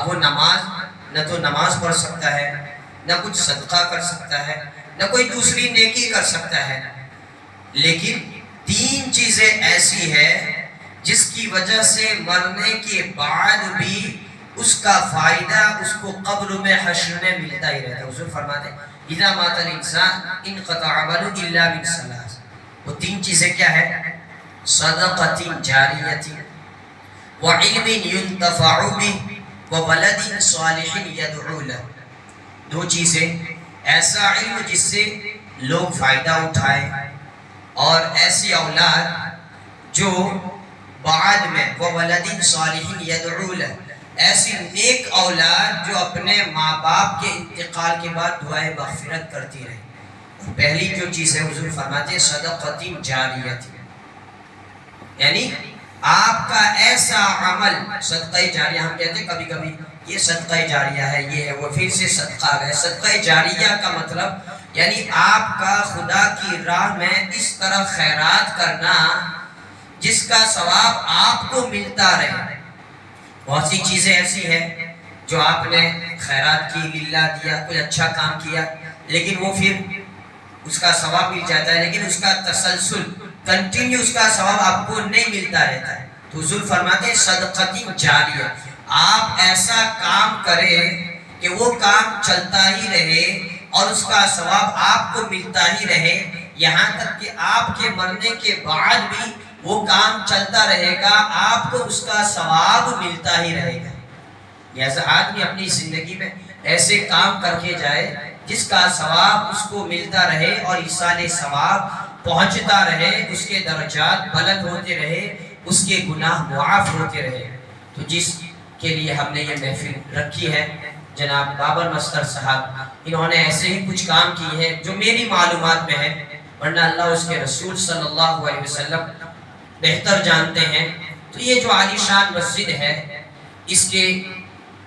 اب وہ نہ تو نماز پڑھ سکتا ہے، نہ کچھ صدقہ کر سکتا ہے، نہ کوئی دوسری نیکی کر سکتا ہے، لیکن 3 چیزیں ایسی ہے جس کی وجہ سے مرنے کے بعد بھی اس کا فائدہ اس کو قبر میں حشر میں ملتا ہی رہتا ہے۔ حضور فرماتے ہیں اذا مات الانسان انقطع عمله الا من ثلاث۔ وہ 3 چیزیں کیا ہے؟ صدقۃ جاریۃ وعلم ينتفع به وولد صالح يدعو له۔ 2 چیزیں، ایسا علم جس سے لوگ فائدہ اٹھائیں اور ایسی اولاد جو بعد میں وولد صالح يدعو له، ایسی نیک اولاد جو اپنے ماں باپ کے انتقال کے بعد دعائیں مغفرت کرتی رہے۔ پہلی جو چیز ہے حضور فرماتے ہیں صدقۃ جاریۃ، یعنی آپ کا ایسا عمل، صدقہ جاریہ ہم کہتے ہیں کبھی کبھی یہ صدقہ جاریہ ہے، یہ ہے وہ، پھر سے صدقہ آ گیا۔ صدقہ جاریہ کا مطلب یعنی آپ کا خدا کی راہ میں اس طرح خیرات کرنا جس کا ثواب آپ کو ملتا رہے۔ بہت سی چیزیں ایسی ہیں جو آپ نے خیرات کی، للہ دیا، کوئی اچھا کام کیا، لیکن وہ پھر اس کا ثواب مل جاتا ہے، لیکن اس کا تسلسل کنٹینیو اس کا ثواب آپ کو نہیں ملتا رہتا ہے۔ تو حضور فرماتے ہیں صدقۃ جاریہ، آپ ایسا کام کریں کہ وہ کام چلتا ہی رہے اور اس کا ثواب آپ کو ملتا ہی رہے، یہاں تک کہ آپ کے مرنے کے بعد بھی وہ کام چلتا رہے گا، آپ کو اس کا ثواب ملتا ہی رہے گا۔ لہذا آدمی اپنی زندگی میں ایسے کام کر کے جائے جس کا ثواب اس کو ملتا رہے اور ایصال ثواب پہنچتا رہے، اس کے درجات بلند ہوتے رہے، اس کے گناہ معاف ہوتے رہے۔ تو جس کے لیے ہم نے یہ محفل رکھی ہے جناب بابر مستر صاحب، انہوں نے ایسے ہی کچھ کام کی ہیں جو میری معلومات میں ہے، ورنہ اللہ اس کے رسول صلی اللہ علیہ وسلم بہتر جانتے ہیں۔ تو یہ جو عالی شان مسجد ہے، اس کے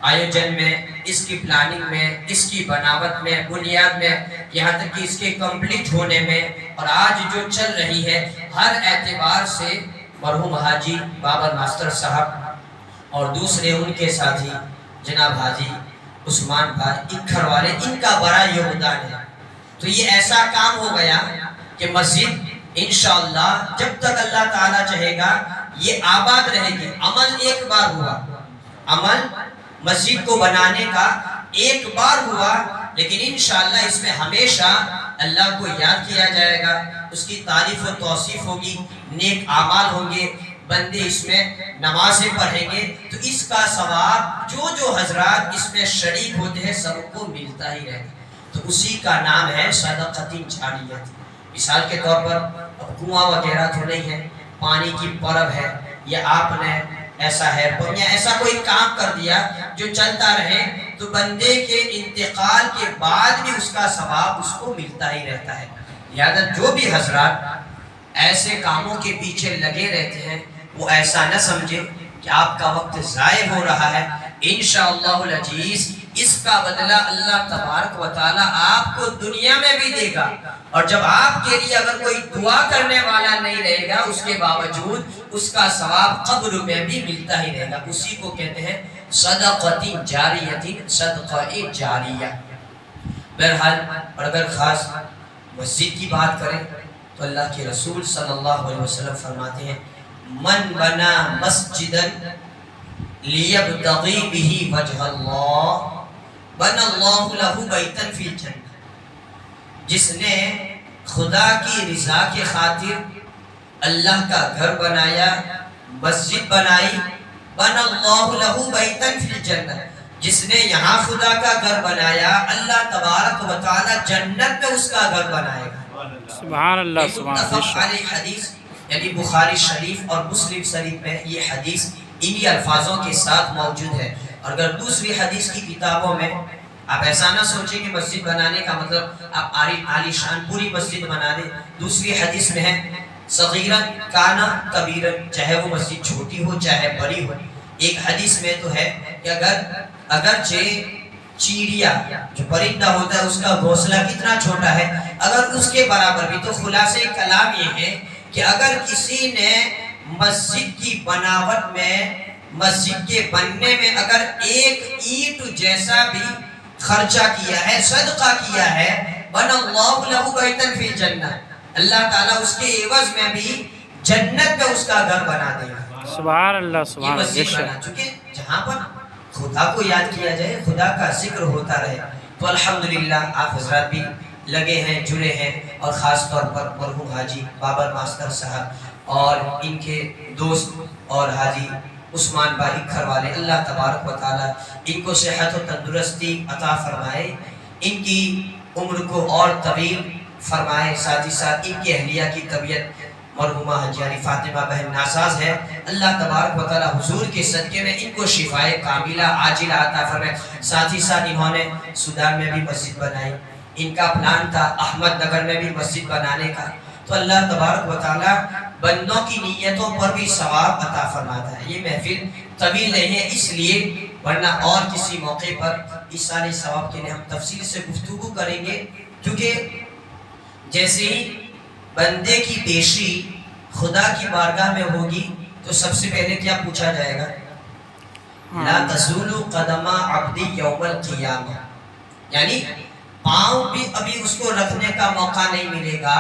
آیوجن میں، اس کی پلاننگ میں، اس کی بناوٹ میں، بنیاد میں، یہاں تک کہ اس کے کمپلیٹ ہونے میں، اور آج جو چل رہی ہے، ہر اعتبار سے مرحوم حاجی بابر ماسٹر صاحب اور دوسرے ان کے ساتھی جناب حاجی عثمان بھائی اکھر والے، ان کا بڑا یوگدان ہے۔ تو یہ ایسا کام ہو گیا کہ مسجد انشاءاللہ جب تک اللہ تعالیٰ چاہے گا یہ آباد رہے گی۔ عمل ایک بار ہوا، عمل مسجد کو بنانے کا ایک بار ہوا، لیکن انشاءاللہ اس میں ہمیشہ اللہ کو یاد کیا جائے گا، اس کی تعریف و توصیف ہوگی، نیک اعمال ہوں گے، بندے اس میں نمازیں پڑھیں گے، تو اس کا ثواب جو حضرات اس میں شریک ہوتے ہیں سب کو ملتا ہی رہے گا۔ تو اسی کا نام ہے صدقۃ جاریہ۔ مثال کے طور پر اب کنواں وغیرہ تو نہیں ہے، پانی کی پرب ہے، یا آپ نے ایسا ہے یا ایسا کوئی کام کر دیا جو چلتا رہے، تو بندے کے انتقال کے بعد بھی اس کا ثواب اس کو ملتا ہی رہتا ہے۔ لہذا جو بھی حضرات ایسے کاموں کے پیچھے لگے رہتے ہیں وہ ایسا نہ سمجھے کہ آپ کا وقت ضائع ہو رہا ہے۔ انشاءاللہ العزیز اس کا بدلہ اللہ تبارک و تعالی آپ کو دنیا میں بھی دے گا، اور جب آپ کے لیے اگر کوئی دعا کرنے والا نہیں رہے گا اس کے باوجود اس کا ثواب قبر میں بھی ملتا ہی رہے گا۔ اسی کو کہتے ہیں صدقۃ جاریہ، صدقہ جاریہ۔ بہرحال اور اگر خاص مسجد کی بات کریں تو اللہ کے رسول صلی اللہ علیہ وسلم فرماتے ہیں من بنا مسجدا لیبتغی بہ وجہ اللہ بنا اللہ لہ بیتا فی الجنہ، جس نے خدا کی رضا کے خاطر اللہ کا گھر بنایا، مسجد بنائی، بنا اللہ لہ بیتا فی الجنہ، جس نے یہاں خدا کا گھر بنایا اللہ تبارک و تعالی جنت میں اس کا گھر بنائے گا۔ سبحان اللہ، سبحان متفق علیہ حدیث، یعنی بخاری شریف اور مسلم شریف میں یہ حدیث انہی الفاظوں کے ساتھ موجود ہے۔ اور اگر دوسری حدیث کی کتابوں میں آپ ایسا نہ سوچیں کہ مسجد بنانے کا مطلب آپ عالی شان پوری مسجد بنا دیں، دوسری حدیث میں ہے صغیرا کانا کبیرا، چاہے وہ مسجد چھوٹی ہو چاہے بڑی ہو۔ ایک حدیث میں تو ہے کہ اگرچہ چیڑیا جو پرندہ ہوتا ہے اس کا گھونسلہ کتنا چھوٹا ہے، اگر اس کے برابر بھی، تو خلاصے کلام یہ ہے کہ اگر کسی نے مسجد کی بناوٹ میں مسجد کے بننے میں اگر ایک اینٹ جیسا بھی خرچہ کیا ہے، صدقہ کیا ہے، بن اللہ لہ بیتا فی الجنہ، اللہ تعالیٰ اس کے عوض میں بھی جنت میں اس کا گھر بنا دے گا۔ سبحان اللہ، یہ سبحان مسجد اللہ۔ بنا، چونکہ جہاں پر خدا کو یاد کیا جائے، خدا کا ذکر ہوتا رہے، تو الحمدللہ آپ حضرات بھی لگے ہیں، جڑے ہیں، اور خاص طور پر مرحوم حاجی بابر ماسٹر صاحب اور ان کے دوست اور حاجی عثمان بھائی گھر والے، اللہ تبارک و تعالی ان کو صحت و تندرستی عطا فرمائے، ان کی عمر کو اور طویل فرمائے، ساتھ ہی ساتھ ان کی اہلیہ کی طبیعت مرحومہ حجیاری فاطمہ بہن ناساز ہے، اللہ تبارک و تعالی حضور کے صدقے میں ان کو شفائے کاملہ عاجلہ عطا فرمائے۔ ساتھ ہی ساتھ انہوں نے سودان میں بھی مسجد بنائی، ان کا پلان تھا احمد نگر میں بھی مسجد بنانے کا، تو اللہ تبارک و تعالی بندوں کی نیتوں پر بھی ثواب عطا فرماتا ہے۔ یہ محفل طویل نہیں ہے اس لیے، ورنہ اور کسی موقع پر اس سارے ثواب کے لیے ہم تفصیل سے گفتگو کریں گے، کیونکہ جیسے ہی بندے کی پیشی خدا کی بارگاہ میں ہوگی تو سب سے پہلے کیا پوچھا جائے گا؟ لا تزول قدم عبد یوم القیامہ، یعنی پاؤں بھی ابھی اس کو رکھنے کا موقع نہیں ملے گا،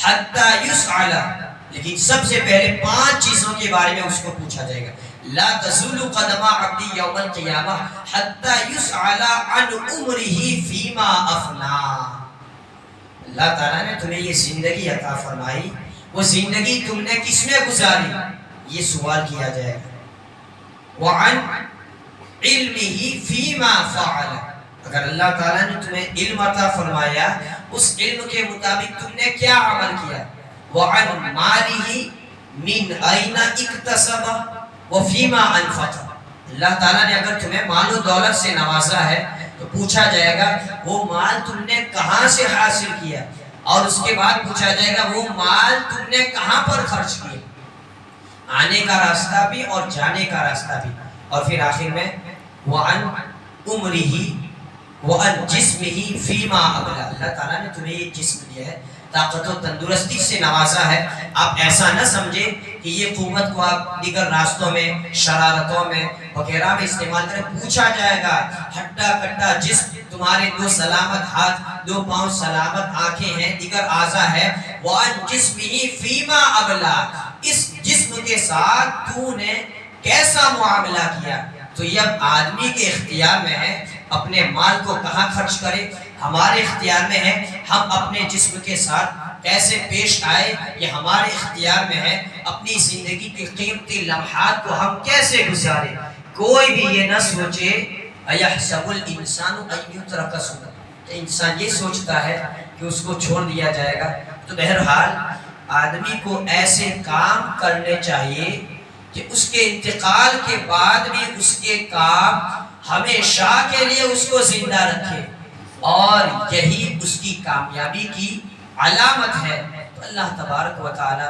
حتی یسأل، لیکن سب سے پہلے 5 چیزوں کے بارے میں اس کو پوچھا جائے گا۔ لا تزول قدم عبد یوم القیامہ حتی یسأل عن عمرہ فیما افنا، اللہ تعالیٰ نے تمہیں یہ زندگی عطا فرمائی، وہ زندگی تم نے کس میں گزاری، یہ سوال کیا جائے گا۔ وعن علمہ فیما فعل، اگر اللہ تعالیٰ نے تمہیں علم عطا فرمایا، اس علم کے مطابق تم نے کیا عمل کیا۔ وعن مالہ من این اکتسب وفیما انفق، اللہ تعالیٰ نے اگر تمہیں مال و دولت سے نوازا ہے تو پوچھا جائے گا وہ مال تم نے کہاں سے حاصل کیا، اور اس کے بعد پوچھا جائے گا وہ مال تم نے کہاں پر خرچ کیا، آنے کا راستہ بھی اور جانے کا راستہ بھی، اور پھر آخر میں وَعَنْ عُمْرِهِ وَعَنْ جِسْمِهِ فِيمَا أَبْلَى، اللہ تعالیٰ نے تمہیں یہ جسم دیا ہے، طاقت و تندرستی سے نوازا ہے، آپ ایسا نہ سمجھے کہ یہ قوت کو آپ دیگر راستوں میں، شرارتوں میں وغیرہ میں استعمال کریں۔ پوچھا جائے گا ہٹا کٹا جسم، تمہارے 2 سلامت ہاتھ، 2 پاؤں سلامت آنکھیں ہیں، دیگر اعضاء ہے، وَعَنْ جِسْمِهِ فِيمَا أَبْلَى، اس جسم کے ساتھ تو نے کیسا معاملہ کیا۔ تو یہ اب آدمی کے اختیار میں ہے اپنے مال کو کہاں خرچ کرے، ہمارے اختیار میں ہے ہم اپنے جسم کے ساتھ کیسے پیش آئے، یہ ہمارے اختیار میں ہے اپنی زندگی کی قیمتی لمحات کو ہم کیسے گزارے۔ کوئی بھی یہ نہ سوچے اَيَحْسَبُ الْإِنسَانُ أَن يُتْرَكَ سُدًى، کہ انسان یہ سوچتا ہے کہ اس کو چھوڑ دیا جائے گا۔ تو بہرحال آدمی کو ایسے کام کرنے چاہیے کہ اس کے انتقال کے بعد بھی اس کے کام ہمیشہ کے لیے اس کو زندہ رکھے، اور یہی اس کی کامیابی کی علامت ہے۔ تو اللہ تبارک و تعالی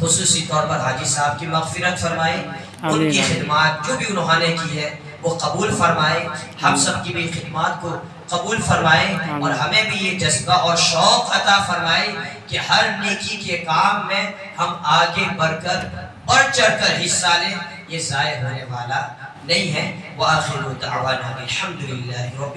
خصوصی طور پر حاجی صاحب کی مغفرت فرمائے، ان کی خدمات جو بھی انہوں نے کی ہے وہ قبول فرمائے، ہم سب کی بھی خدمات کو قبول فرمائے، اور ہمیں بھی یہ جذبہ اور شوق عطا فرمائے کہ ہر نیکی کے کام میں ہم آگے بڑھ چڑھ کر حصہ لیں، یہ ضائع ہونے والا نہیں ہے۔ وآخر دعوانا الحمدللہ رب